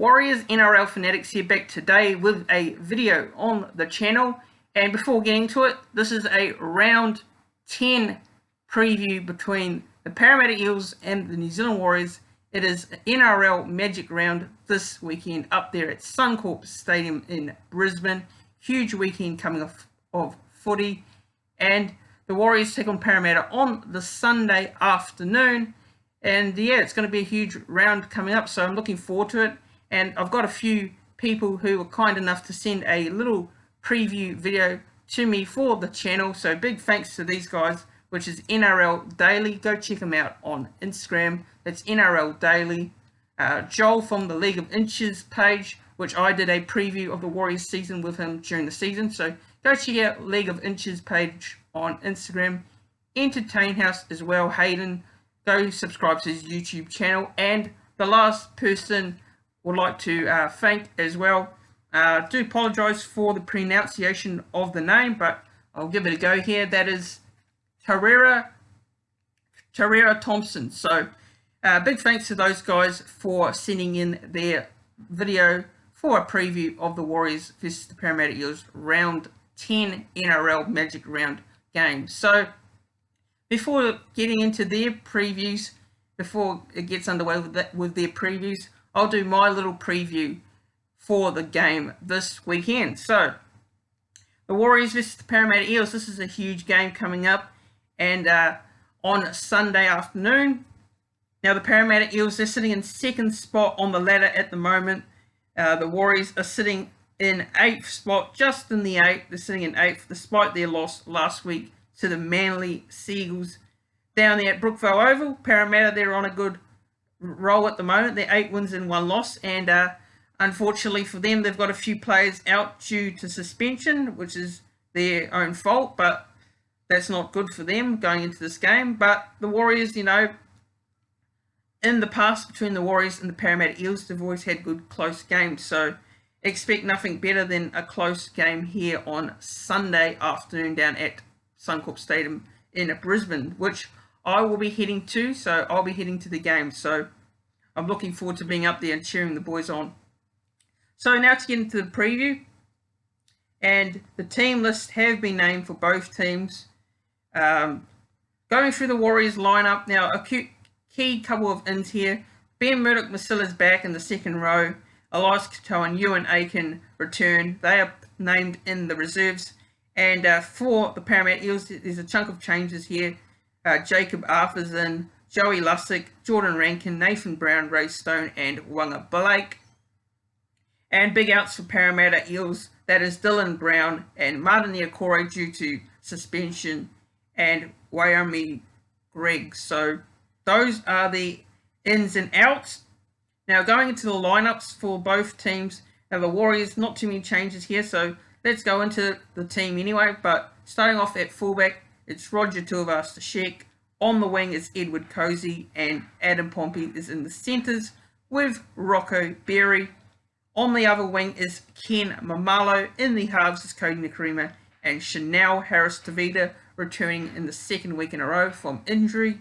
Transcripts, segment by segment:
Warriors NRL Fanatics here, back today with a video on the channel. And before getting to it, this is a round 10 preview between the Parramatta Eels and the New Zealand Warriors. It is NRL Magic Round this weekend up there at Suncorp Stadium in Brisbane. Huge weekend coming off of footy. And the Warriors take on Parramatta on the Sunday afternoon. And yeah, it's going to be a huge round coming up, so I'm looking forward to it. And I've got a few people who were kind enough to send a little preview video to me for the channel. So big thanks to these guys, which is NRL Daily. Go check them out on Instagram. That's NRL Daily. Joel from the League of Inches page, which I did a preview of the Warriors season with him during the season. So go check out League of Inches page on Instagram. Entertain House as well, Hayden. Go subscribe to his YouTube channel. And the last person would like to thank as well. Do apologise for the pronunciation of the name, but I'll give it a go here. That is Tairea Thompson. So big thanks to those guys for sending in their video for a preview of the Warriors versus the Parramatta Eels round 10 NRL Magic Round game. So before getting into their previews, before it gets underway with their previews, I'll do my little preview for the game this weekend. So, the Warriors versus the Parramatta Eels. This is a huge game coming up, and on Sunday afternoon. Now, the Parramatta Eels, they're sitting in second spot on the ladder at the moment. The Warriors are sitting in 8th spot, just in the 8th. They're sitting in 8th, despite their loss last week to the Manly Seagulls down there at Brookvale Oval. Parramatta, they're on a good roll at the moment. They're 8 wins and 1 loss, and unfortunately for them, they've got a few players out due to suspension, which is their own fault, but that's not good for them going into this game. But the Warriors, you know, in the past between the Warriors and the Parramatta Eels, they've always had good close games, so expect nothing better than a close game here on Sunday afternoon down at Suncorp Stadium in Brisbane, which I will be heading to, so I'll be heading to the game. So I'm looking forward to being up there and cheering the boys on. So now to get into the preview. And the team lists have been named for both teams. Going through the Warriors lineup. Now, a key couple of ins here. Ben Murdoch-Masilla's back in the second row. Elias Katoa and Ewan Aiken return. They are named in the reserves. And for the Parramatta Eels, there's a chunk of changes here. Jacob Arthur's in, Joey Lussick, Jordan Rankin, Nathan Brown, Ray Stone, and Wanga Blake. And big outs for Parramatta Eels, that is Dylan Brown and Martin Niokore due to suspension, and Wyoming Greg. So those are the ins and outs. Now going into the lineups for both teams. Now the Warriors, not too many changes here, so let's go into the team anyway. But starting off at fullback, it's Roger Tuivasa-Sheck. On the wing is Edward Cozy, and Adam Pompey is in the centres with Rocco Berry. On the other wing is Ken Mamalo. In the halves is Cody Nikorima and Chanel Harris-Tavita, returning in the second week in a row from injury.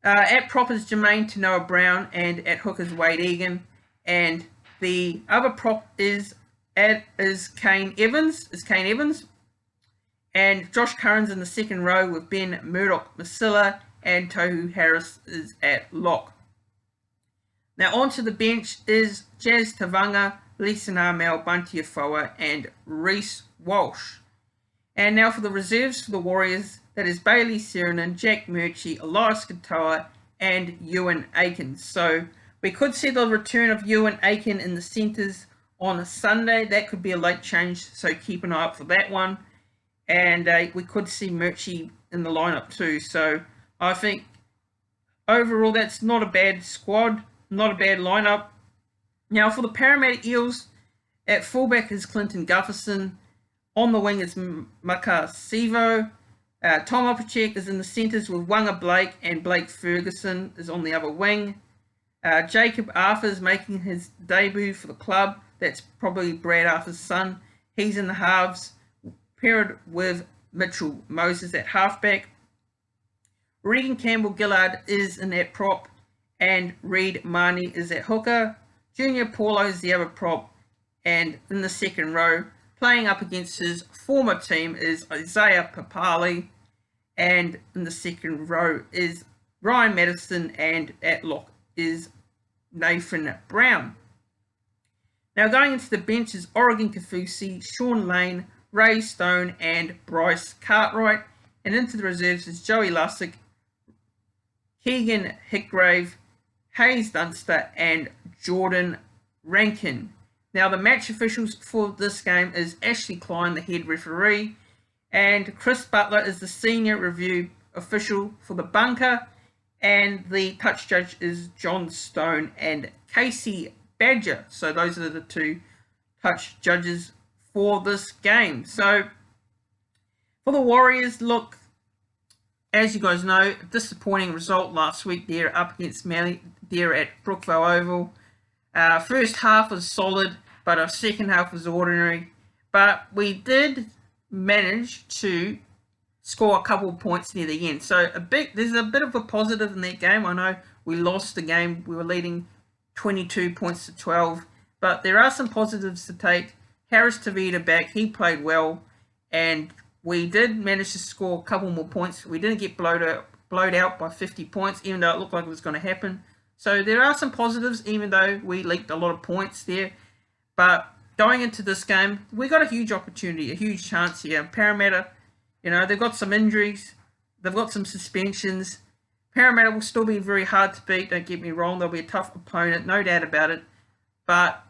At prop is Jermaine Tanoa Brown, and at hook is Wade Egan. And the other prop is Kane Evans. And Josh Curran's in the second row with Ben Murdoch-Masila, and Tohu Harris is at lock. Now onto the bench is Jazz Tavanga, Leeson Armel, Bunty Afoa, and Reece Walsh. And now for the reserves for the Warriors, that is Bailey Seranen, Jack Murchie, Elias Katoa, and Ewan Aiken. So we could see the return of Ewan Aiken in the centres on a Sunday. That could be a late change, so keep an eye out for that one. And we could see Murchie in the lineup too. So I think overall that's not a bad squad, not a bad lineup. Now for the Parramatta Eels, at fullback is Clinton Gufferson. On the wing is Maka Sivo. Tom Opacek is in the centres with Wanga Blake, and Blake Ferguson is on the other wing. Jacob Arthur is making his debut for the club. That's probably Brad Arthur's son. He's in the halves, paired with Mitchell Moses at halfback. Regan Campbell-Gillard is in at prop, and Reed Marnie is at hooker. Junior Paulo is the other prop, and in the second row, playing up against his former team, is Isaiah Papali, and in the second row is Ryan Madison, and at lock is Nathan Brown. Now going into the bench is Oregon Kafusi, Sean Lane, Ray Stone, and Bryce Cartwright. And into the reserves is Joey Lussick, Keegan Hickgrave, Hayes Dunster, and Jordan Rankin. Now the match officials for this game is Ashley Klein, the head referee, and Chris Butler is the senior review official for the bunker, and the touch judge is John Stone and Casey Badger. So those are the two touch judges for this game. So for the Warriors, look, as you guys know, disappointing result last week there up against Manly there at Brookvale Oval. First half was solid, but our second half was ordinary. But we did manage to score a couple of points near the end. So there's a bit of a positive in that game. I know we lost the game. We were leading 22 points to 12. But there are some positives to take. Harris Tavita back. He played well. And we did manage to score a couple more points. We didn't get blowed out by 50 points, even though it looked like it was going to happen. So there are some positives, even though we leaked a lot of points there. But going into this game, we got a huge opportunity, a huge chance here. Parramatta, you know, they've got some injuries. They've got some suspensions. Parramatta will still be very hard to beat, don't get me wrong. They'll be a tough opponent, no doubt about it. But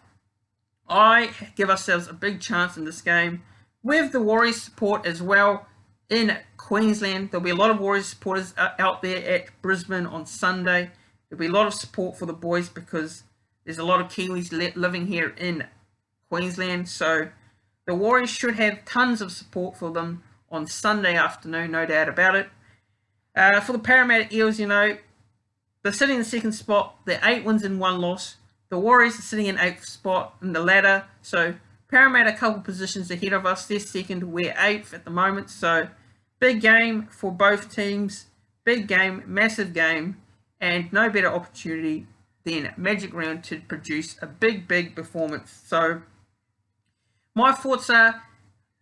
I give ourselves a big chance in this game with the Warriors support as well in Queensland. There'll be a lot of Warriors supporters out there at Brisbane on Sunday. There'll be a lot of support for the boys because there's a lot of Kiwis living here in Queensland. So the Warriors should have tons of support for them on Sunday afternoon, no doubt about it. For the Parramatta Eels, you know, they're sitting in the second spot. They're 8 wins and 1 loss. The Warriors are sitting in 8th spot in the ladder. So Parramatta a couple positions ahead of us. They're second. We're 8th at the moment. So big game for both teams. Big game, massive game. And no better opportunity than Magic Round to produce a big performance. So my thoughts are,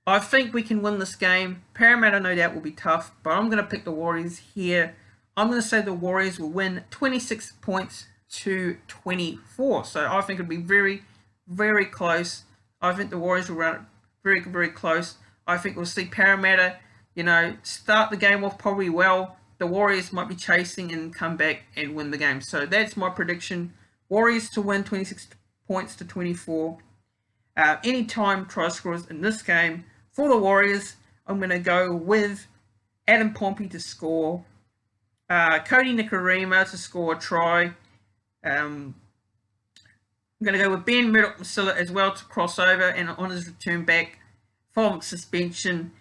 I think we can win this game. Parramatta no doubt will be tough, but I'm going to pick the Warriors here. I'm going to say the Warriors will win 26 points to 24. So I think it'll be very close. I think the Warriors will run very close. I think we'll see Parramatta, you know, start the game off probably well. The Warriors might be chasing and come back and win the game. So that's my prediction. Warriors to win 26 points to 24. Anytime try scorers in this game. For the Warriors, I'm going to go with Adam Pompey to score. Cody Nikorima to score a try. I'm going to go with Ben Murdoch-Masila as well to cross over and on his return back from suspension.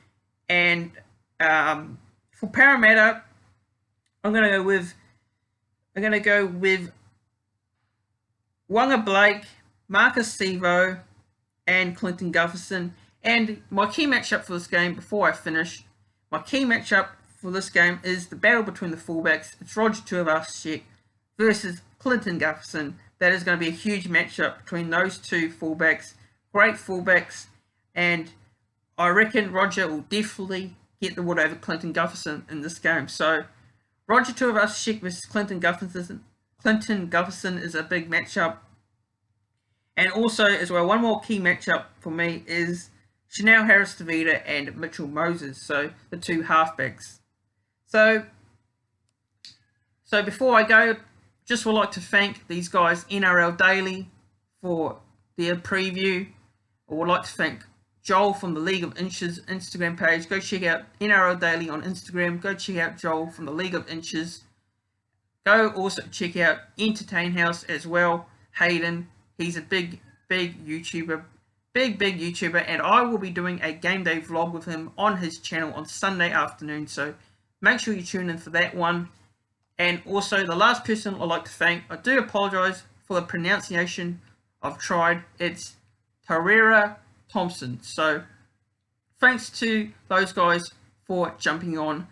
And for Parramatta, I'm going to go with Wanga Blake, Marcus Sevo, and Clinton Gufferson. And my key matchup for this game, before I finish, my key matchup for this game is the battle between the fullbacks. It's Roger Tuivasa-Sheck versus Clinton Gufferson. That is going to be a huge matchup between those two fullbacks. Great fullbacks. And I reckon Roger will definitely get the wood over Clinton Gufferson in this game. So Roger Tuivasa-Sheck versus Clinton Gufferson is a big matchup. And also, as well, one more key matchup for me is Chanel Harris-Tavita and Mitchell Moses, so the two halfbacks. So before I go, just would like to thank these guys, NRL Daily, for their preview. I would like to thank Joel from the League of Inches Instagram page. Go check out NRL Daily on Instagram. Go check out Joel from the League of Inches. Go also check out Entertain House as well. Hayden, he's a big YouTuber. Big YouTuber, and I will be doing a game day vlog with him on his channel on Sunday afternoon, so make sure you tune in for that one. And also, the last person I'd like to thank, I do apologise for the pronunciation I've tried, it's Tairea Thompson. So thanks to those guys for jumping on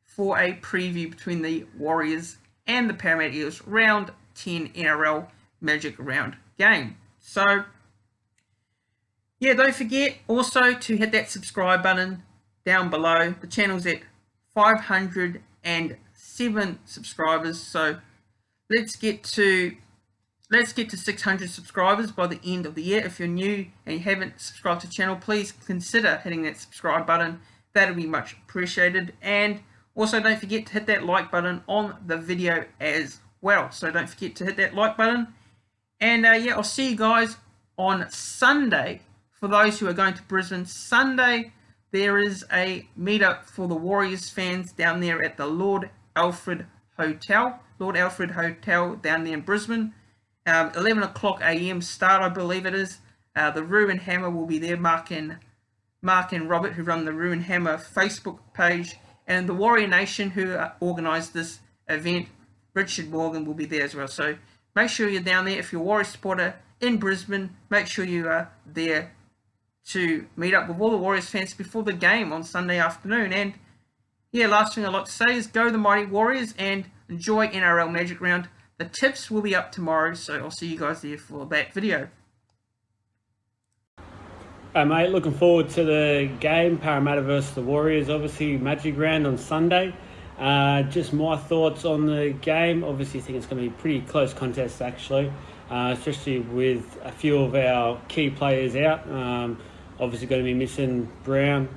for a preview between the Warriors and the Parramatta Eels round 10 NRL Magic Round. game. So, yeah, don't forget also to hit that subscribe button down below. The channel's at 507 subscribers, so let's get to 600 subscribers by the end of the year. If you're new and you haven't subscribed to the channel, please consider hitting that subscribe button. That'll be much appreciated. And also don't forget to hit that like button on the video as well. So don't forget to hit that like button. And yeah, I'll see you guys on Sunday. For those who are going to Brisbane, Sunday there is a meetup for the Warriors fans down there at the Lord Alfred Hotel. Lord Alfred Hotel down there in Brisbane. 11 o'clock a.m. start, I believe it is. The Ruin Hammer will be there. Mark and Robert, who run the Ruin Hammer Facebook page, and the Warrior Nation, who organised this event, Richard Morgan, will be there as well. So make sure you're down there. If you're a Warrior supporter in Brisbane, make sure you are there to meet up with all the Warriors fans before the game on Sunday afternoon. And yeah, last thing I'd like to say is go the Mighty Warriors and enjoy NRL Magic Round. The tips will be up tomorrow, so I'll see you guys there for that video. Hey mate, looking forward to the game, Parramatta versus the Warriors, obviously Magic Round on Sunday. Just my thoughts on the game. Obviously I think it's going to be a pretty close contest actually, especially with a few of our key players out. Obviously going to be missing Brown,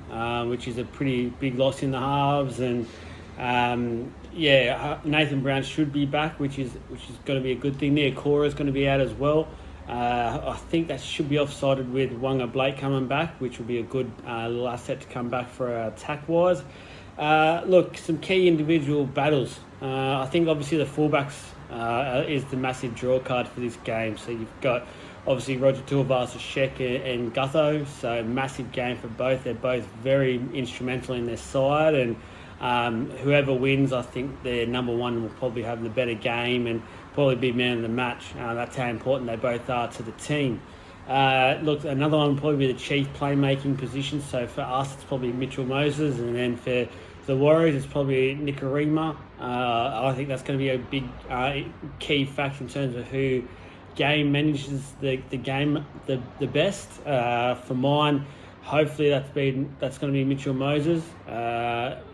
which is a pretty big loss in the halves, and yeah, Nathan Brown should be back, which is going to be a good thing there. Cora's going to be out as well. I think that should be offsided with Wanga Blake coming back, which will be a good little asset to come back for attack-wise. Look, some key individual battles. I think obviously the fullbacks is the massive draw card for this game. So you've got obviously Roger Tuivasa-Sheck and Gutho, so massive game for both. They're both very instrumental in their side, and whoever wins, I think their number one will probably have the better game and probably be man of the match. That's how important they both are to the team. Look, another one will probably be the chief playmaking position. So for us, it's probably Mitchell Moses, and then for the Warriors, it's probably Nikorima. I think that's going to be a big key factor in terms of who game manages the game the best. For mine, hopefully that's going to be Mitchell Moses.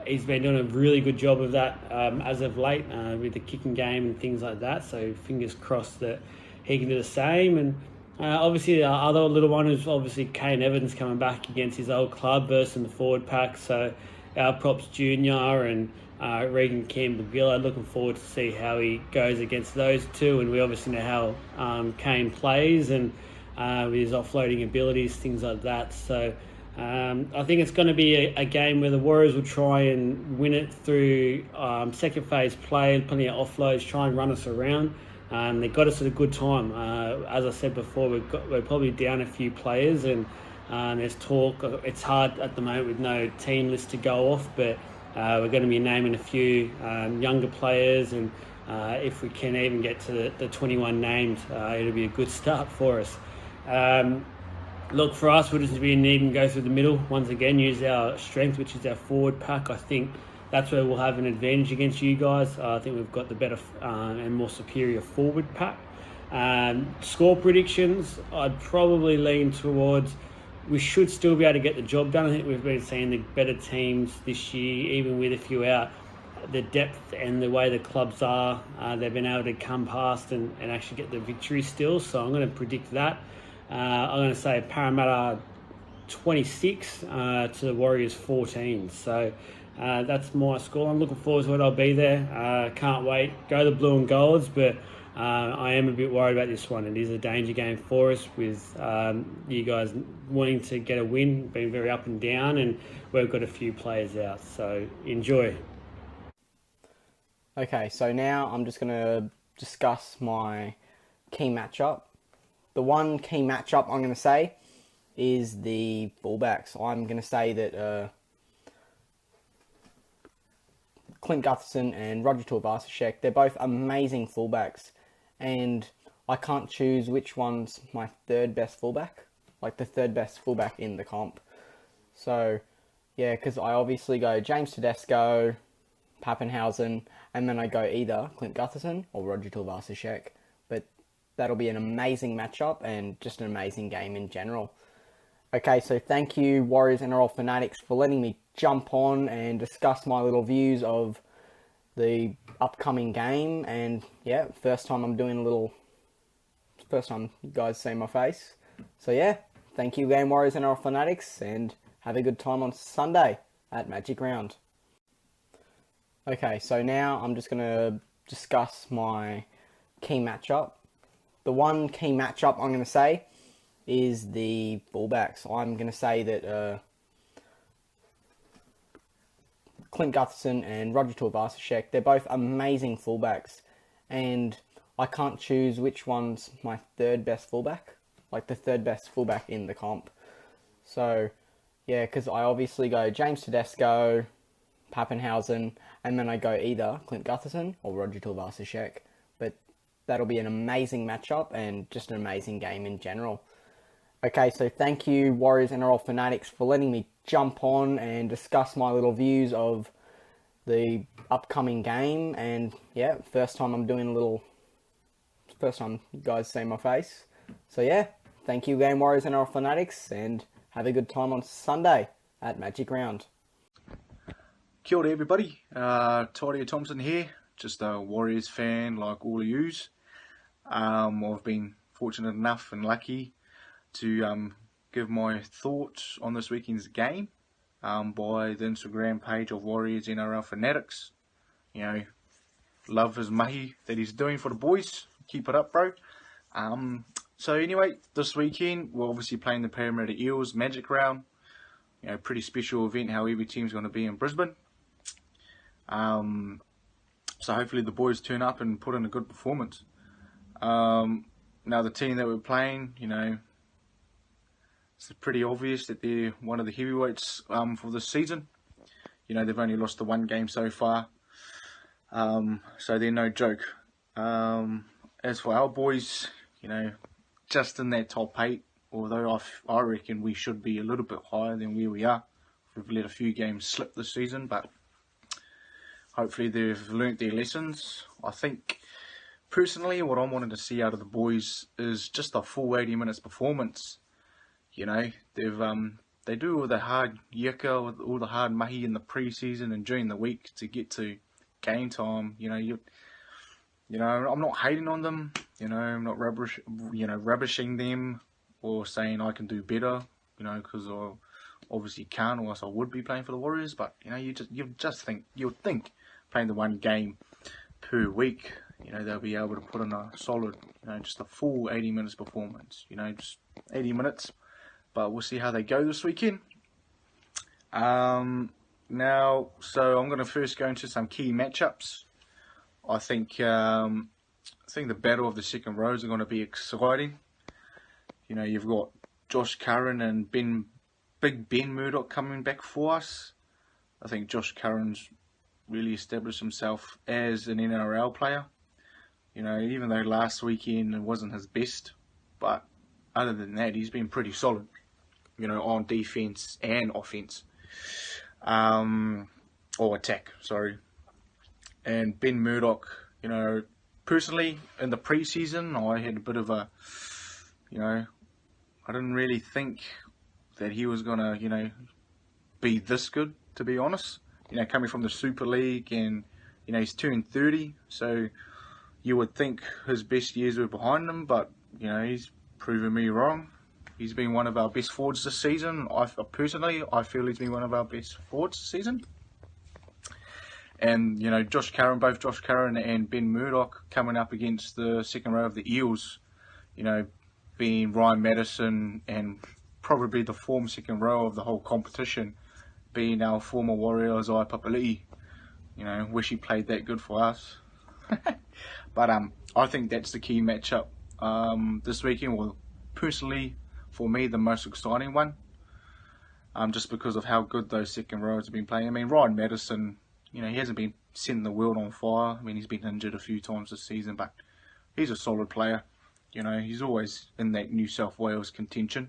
He's been doing a really good job of that as of late with the kicking game and things like that. So fingers crossed that he can do the same. And obviously the other little one is obviously Kane Evans coming back against his old club versus the forward pack. So our props Junior and Regan Campbell-Gillard, looking forward to see how he goes against those two. And we obviously know how Kane plays and with his offloading abilities, things like that. So I think it's going to be a game where the Warriors will try and win it through second phase play, plenty of offloads, try and run us around. They got us at a good time. As I said before, we're probably down a few players, and there's talk. It's hard at the moment with no team list to go off, but we're going to be naming a few younger players, and if we can even get to the 21 named, it'll be a good start for us. Look, for us, we'll just be needing to go through the middle once again, use our strength, which is our forward pack. I think that's where we'll have an advantage against you guys. I think we've got the better and more superior forward pack. Score predictions, I'd probably lean towards we should still be able to get the job done. I think we've been seeing the better teams this year, even with a few out. The depth and the way the clubs are, they've been able to come past and actually get the victory still. So I'm going to predict that. I'm going to say Parramatta 26 to the Warriors 14. So that's my score. I'm looking forward to it. I'll be there. Can't wait. Go the blue and golds, but I am a bit worried about this one. It is a danger game for us with you guys wanting to get a win, being very up and down, and we've got a few players out. So enjoy. Okay, so now I'm just going to discuss my key matchup. The one key matchup I'm going to say is the fullbacks. I'm going to say that Clint Gutherson and Roger Tuivasa-Sheck, they're both amazing fullbacks, and I can't choose which one's my third best fullback, like the third best fullback in the comp. So, yeah, because I obviously go James Tedesco, Pappenhausen, and then I go either Clint Gutherson or Roger Tuivasa-Sheck. But that'll be an amazing matchup and just an amazing game in general. Okay, so thank you, Warriors NRL Fanatics, for letting me jump on and discuss my little views of the upcoming game. And yeah, first time you guys see my face. So yeah, thank you again, Warriors NRL Fanatics, and have a good time on Sunday at Magic Round. Okay, so now I'm just going to discuss my key matchup. The one key matchup I'm going to say is the fullbacks. I'm going to say that Clint Gutherson and Roger Tuivasa-Sheck, they're both amazing fullbacks, and I can't choose which one's my third best fullback, like the third best fullback in the comp. So yeah, because I obviously go James Tedesco, Pappenhausen, and then I go either Clint Gutherson or Roger Tuivasa-Sheck. But that'll be an amazing matchup and just an amazing game in general. Okay, so thank you, Warriors NRL Fanatics, for letting me jump on and discuss my little views of the upcoming game. And yeah, first time you guys see my face. So yeah, thank you again, Warriors NRL Fanatics, and have a good time on Sunday at Magic Round. Kia ora everybody, Tairea Thompson here, just a Warriors fan like all of yous. I've been fortunate enough and lucky to give my thoughts on this weekend's game by the Instagram page of Warriors NRL Fanatics. You know, love his mahi that he's doing for the boys. Keep it up, bro. So anyway, this weekend we're obviously playing the Parramatta Eels Magic Round. You know, pretty special event how every team's going to be in Brisbane. So hopefully the boys turn up and put in a good performance. Now the team that we're playing, you know, it's pretty obvious that they're one of the heavyweights for this season. You know, they've only lost the one game so far, so they're no joke. As for our boys, you know, just in that top 8, although I reckon we should be a little bit higher than where we are. We've let a few games slip this season, but hopefully they've learnt their lessons. I think, personally, what I'm wanting to see out of the boys is just a full 80 minutes performance. You know, they do all the hard yucca, all the hard mahi in the pre-season and during the week to get to game time. You know, I'm not hating on them. You know, I'm not rubbishing them or saying I can do better. You know, because I obviously can't, or else I would be playing for the Warriors. But you know, you'd think playing the one game per week, you know, they'll be able to put in a solid, you know, just a full 80 minutes performance. You know, just 80 minutes. But we'll see how they go this weekend. Now, so I'm going to first go into some key matchups. I think the battle of the second rows are going to be exciting. You know, you've got Josh Curran and Big Ben Murdoch coming back for us. I think Josh Curran's really established himself as an NRL player. You know, even though last weekend it wasn't his best, but other than that, he's been pretty solid. You know, on defense and offense, or attack. Sorry. And Ben Murdoch, you know, personally in the preseason, I had a bit of a, you know, I didn't really think that he was gonna, you know, be this good, to be honest. You know, coming from the Super League, and you know, he's turned 30, so you would think his best years were behind him, but you know, he's proven me wrong. He's been one of our best forwards this season. I feel he's been one of our best forwards this season. And, you know, both Josh Curran and Ben Murdoch coming up against the second row of the Eels, you know, being Ryan Madison and probably the former second row of the whole competition, being our former Warrior Isaiah Papali'i. You know, wish he played that good for us. But I think that's the key matchup this weekend. Well, personally, for me, the most exciting one, just because of how good those second rows have been playing. I mean, Ryan Madison, you know, he hasn't been setting the world on fire. I mean, he's been injured a few times this season, but he's a solid player. You know, he's always in that New South Wales contention.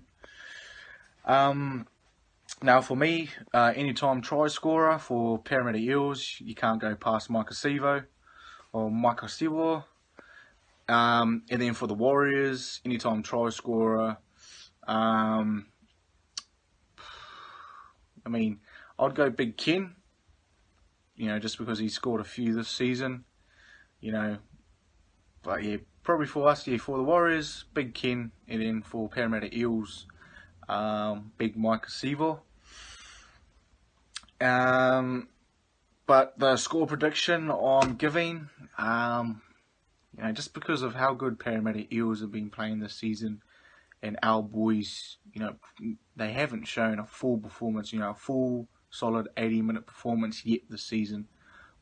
Now, for me, anytime try scorer for Parramatta Eels, you can't go past Mike Sivo or Mike Sivo. And then for the Warriors, anytime try scorer. I mean, I'd go Big Ken. Just because he scored a few this season. But yeah, probably for us, for the Warriors, Big Ken, and then for Parramatta Eels, Big Mike Sevo. But the score prediction I'm giving, just because of how good Parramatta Eels have been playing this season, and our boys, they haven't shown a full performance, a full solid 80-minute performance yet this season,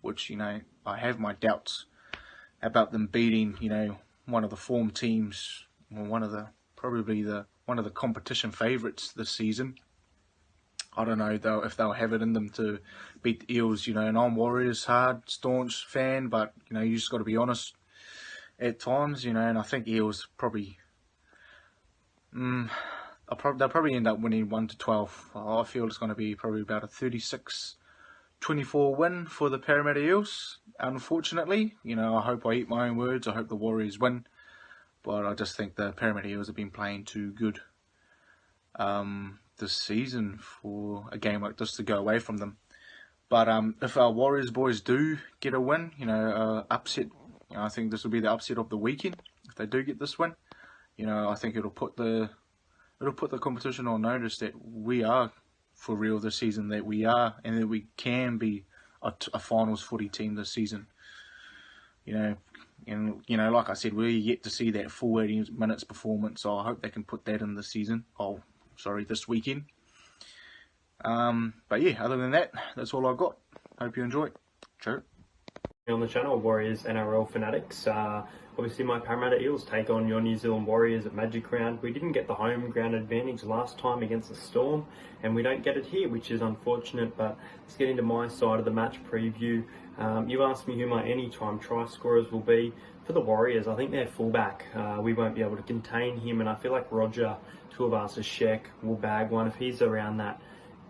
which, I have my doubts about them beating, one of the form teams, or one of the competition favourites this season. I don't know though if they'll have it in them to beat the Eels, and I'm Warriors hard, staunch fan, but you just got to be honest at times, and I think Eels probably, they'll probably end up winning 1-12. I feel it's going to be probably about a 36-24 win for the Parramatta Eels. Unfortunately, I hope I eat my own words. I hope the Warriors win, but I just think the Parramatta Eels have been playing too good this season for a game like this to go away from them. But if our Warriors boys do get a win, upset, I think this will be the upset of the weekend. If they do get this win, I think it'll put the competition on notice that we are for real this season, that we are, and that we can be a finals footy team this season. And like I said, we're yet to see that full 80 minutes performance, so I hope they can put that in this season. This weekend. But yeah, other than that, that's all I've got. Hope you enjoy. Ciao. On the channel, Warriors NRL Fanatics. Obviously, my Parramatta Eels take on your New Zealand Warriors at Magic Round. We didn't get the home ground advantage last time against the Storm, and we don't get it here, which is unfortunate. But let's get into my side of the match preview. You asked me who my anytime try scorers will be for the Warriors. I think their fullback, we won't be able to contain him, and I feel like Roger Tuivasa-Sheck will bag one. If he's around that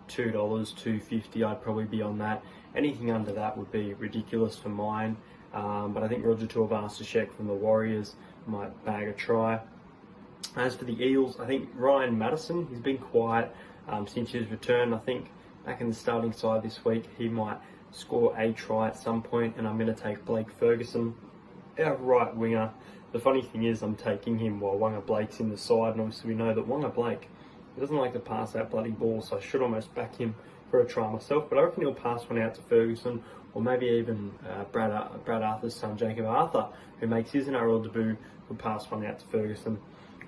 $2, $2.50, I'd probably be on that. Anything under that would be ridiculous for mine. But I think Roger Tuivasa-Sheck from the Warriors might bag a try. As for the Eels, I think Ryan Madison, he's been quiet since his return. I think back in the starting side this week, he might score a try at some point, and I'm going to take Blake Ferguson, our right winger. The funny thing is I'm taking him while Wanga Blake's in the side, and obviously we know that Wanga Blake, he doesn't like to pass that bloody ball, so I should almost back him for a try myself. But I reckon he'll pass one out to Ferguson, or maybe even Brad Arthur's son, Jacob Arthur, who makes his NRL debut, will pass one out to Ferguson.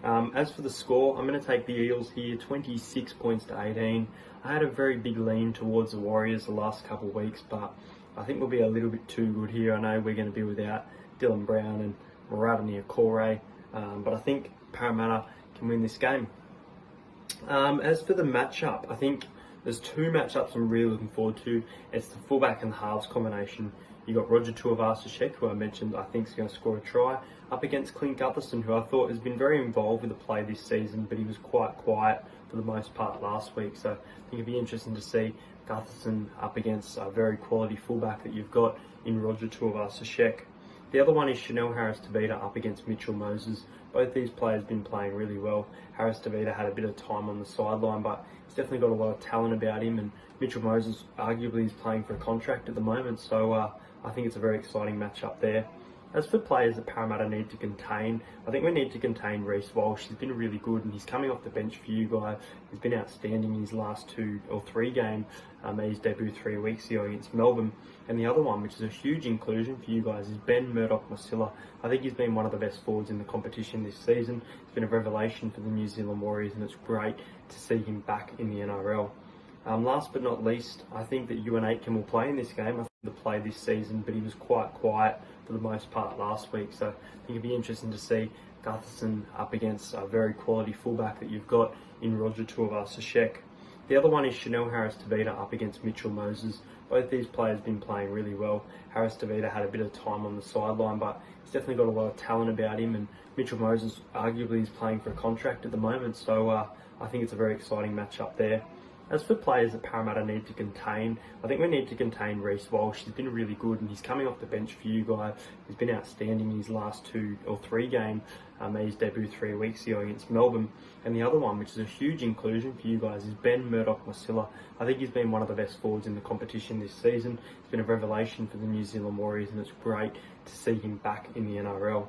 As for the score, I'm going to take the Eels here, 26 points to 18. I had a very big lean towards the Warriors the last couple of weeks, but I think we'll be a little bit too good here. I know we're going to be without Dylan Brown and Maradoni Akore, but I think Parramatta can win this game. As for the matchup, I think there's two matchups I'm really looking forward to. It's the fullback and the halves combination. You got Roger Tuivasa-Sheck, who I mentioned I think is going to score a try, up against Clint Gutherson, who I thought has been very involved with the play this season, but he was quite quiet for the most part last week. So I think it'd be interesting to see Gutherson up against a very quality fullback that you've got in Roger Tuivasa-Sheck. The other one is Chanel Harris-Tavita up against Mitchell Moses. Both these players have been playing really well. Harris-Tavita had a bit of time on the sideline, but he's definitely got a lot of talent about him, and Mitchell Moses arguably is playing for a contract at the moment, so I think it's a very exciting matchup there. As for players that Parramatta need to contain, I think we need to contain Reece Walsh. He's been really good, and he's coming off the bench for you guys. He's been outstanding in his last 2 or 3 games. Made his debut 3 weeks ago against Melbourne. And the other one, which is a huge inclusion for you guys, is Ben Murdoch-Masila. I think he's been one of the best forwards in the competition this season. It's been a revelation for the New Zealand Warriors, and it's great to see him back in the NRL. Last but not least, I think that Ewan Aitken will play in this game. I think he'll play this season, but he was quite quiet for the most part last week. So I think it'd be interesting to see Gutherson up against a very quality fullback that you've got in Roger Tuivasa-Sheck. The other one is Chanel Harris-Tavita up against Mitchell Moses. Both these players have been playing really well. Harris-Tavita had a bit of time on the sideline, but he's definitely got a lot of talent about him, and Mitchell Moses arguably is playing for a contract at the moment, so I think it's a very exciting matchup there. As for players that Parramatta need to contain, I think we need to contain Reece Walsh. He's been really good and he's coming off the bench for you guys. He's been outstanding in his last 2 or 3 games. Made his debut 3 weeks ago against Melbourne. And the other one, which is a huge inclusion for you guys, is Ben Murdoch-Masila. I think he's been one of the best forwards in the competition this season. He's been a revelation for the New Zealand Warriors and it's great to see him back in the NRL.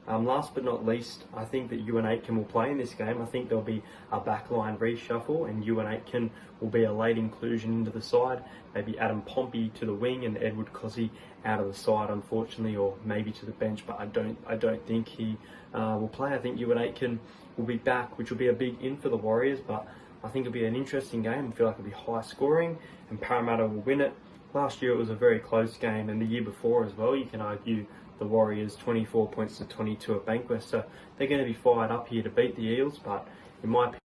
Last but not least, I think that Ewan Aitken will play in this game. I think there'll be a backline reshuffle and Ewan Aitken will be a late inclusion into the side. Maybe Adam Pompey to the wing and Edward Cozzy out of the side, unfortunately, or maybe to the bench, but I don't think he will play. I think Ewan Aitken will be back, which will be a big in for the Warriors, but I think it'll be an interesting game. I feel like it'll be high scoring and Parramatta will win it. Last year it was a very close game, and the year before as well, you can argue the Warriors 24 points to 22 at Bankwest, so they're going to be fired up here to beat the Eels, but in my opinion,